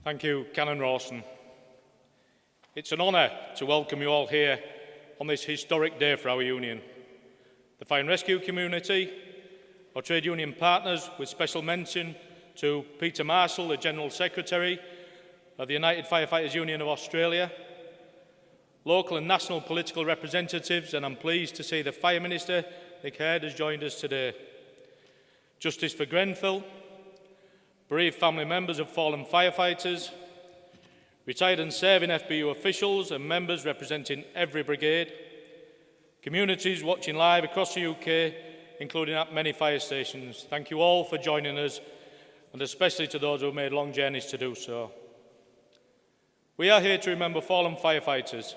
Thank you, Canon Rawson. It's an honour to welcome you all here on this historic day for our union. The fire and rescue community, our trade union partners, with special mention to Peter Marshall, the General Secretary of the United Firefighters Union of Australia, local and national political representatives, and I'm pleased to see the Fire Minister, Nick Heard, has joined us today. Justice for Grenfell, bereaved family members of fallen firefighters, retired and serving FBU officials and members representing every brigade, communities watching live across the UK, including at many fire stations. Thank you all for joining us, and especially to those who have made long journeys to do so. We are here to remember fallen firefighters,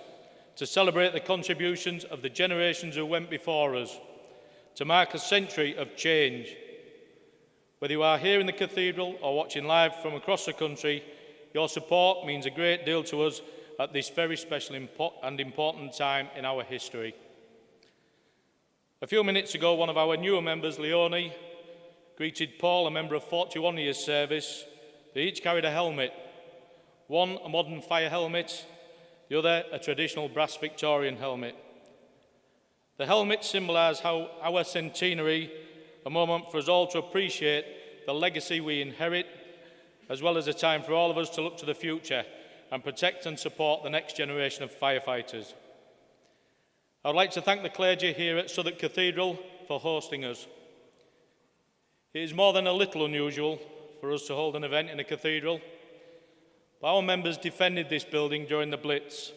to celebrate the contributions of the generations who went before us, to mark a century of change. Whether you are here in the cathedral or watching live from across the country, your support means a great deal to us at this very special and important time in our history. A few minutes ago, one of our newer members, Leonie, greeted Paul, a member of 41 years service. They each carried a helmet, one a modern fire helmet, the other a traditional brass Victorian helmet. The helmets symbolise how our centenary, a moment for us all to appreciate the legacy we inherit, as well as a time for all of us to look to the future and protect and support the next generation of firefighters. I would like to thank the clergy here at Southwark Cathedral for hosting us. It is more than a little unusual for us to hold an event in a cathedral, but our members defended this building during the Blitz,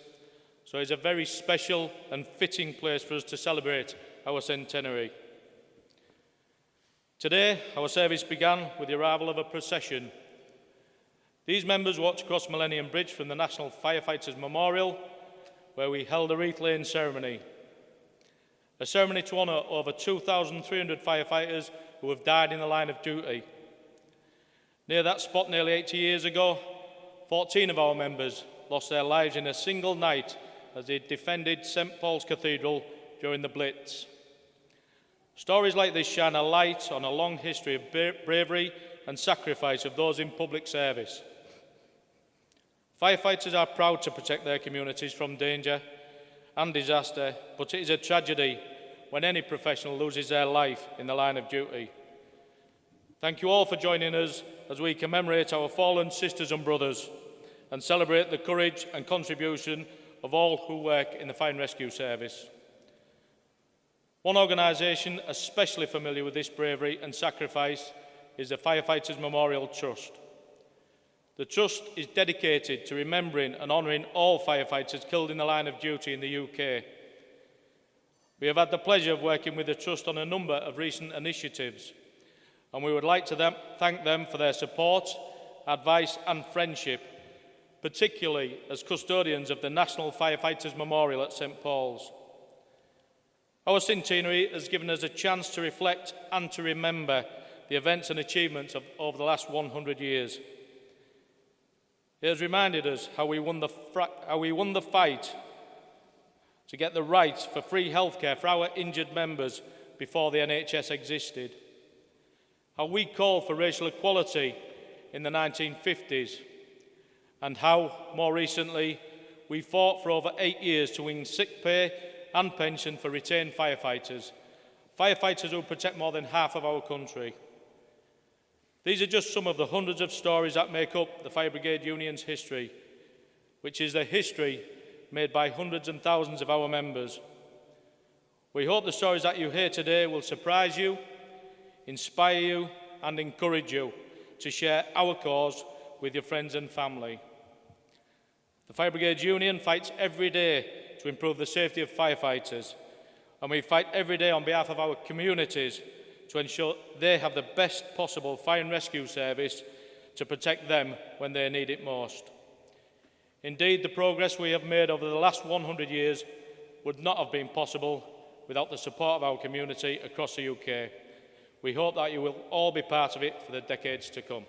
so it's a very special and fitting place for us to celebrate our centenary. Today, our service began with the arrival of a procession. These members walked across Millennium Bridge from the National Firefighters Memorial, where we held a wreath-laying ceremony. A ceremony to honour over 2,300 firefighters who have died in the line of duty. Near that spot nearly 80 years ago, 14 of our members lost their lives in a single night as they defended St Paul's Cathedral during the Blitz. Stories like this shine a light on a long history of bravery and sacrifice of those in public service. Firefighters are proud to protect their communities from danger and disaster, but it is a tragedy when any professional loses their life in the line of duty. Thank you all for joining us as we commemorate our fallen sisters and brothers and celebrate the courage and contribution of all who work in the fire and rescue service. One organisation especially familiar with this bravery and sacrifice is the Firefighters Memorial Trust. The Trust is dedicated to remembering and honouring all firefighters killed in the line of duty in the UK. We have had the pleasure of working with the Trust on a number of recent initiatives, and we would like to thank them for their support, advice and friendship, particularly as custodians of the National Firefighters Memorial at St Paul's. Our centenary has given us a chance to reflect and to remember the events and achievements of over the last 100 years. It has reminded us how we won the fight to get the right for free healthcare for our injured members before the NHS existed, how we called for racial equality in the 1950s, and how, more recently, we fought for over 8 years to win sick pay and pension for retained firefighters who protect more than half of our country. These are just some of the hundreds of stories that make up the Fire Brigade Union's history, which is the history made by hundreds and thousands of our members. We hope the stories that you hear today will surprise you, inspire you and encourage you to share our cause with your friends and family. The Fire Brigade Union fights every day to improve the safety of firefighters, and we fight every day on behalf of our communities to ensure they have the best possible fire and rescue service to protect them when they need it most. Indeed, the progress we have made over the last 100 years would not have been possible without the support of our community across the UK. We hope that you will all be part of it for the decades to come.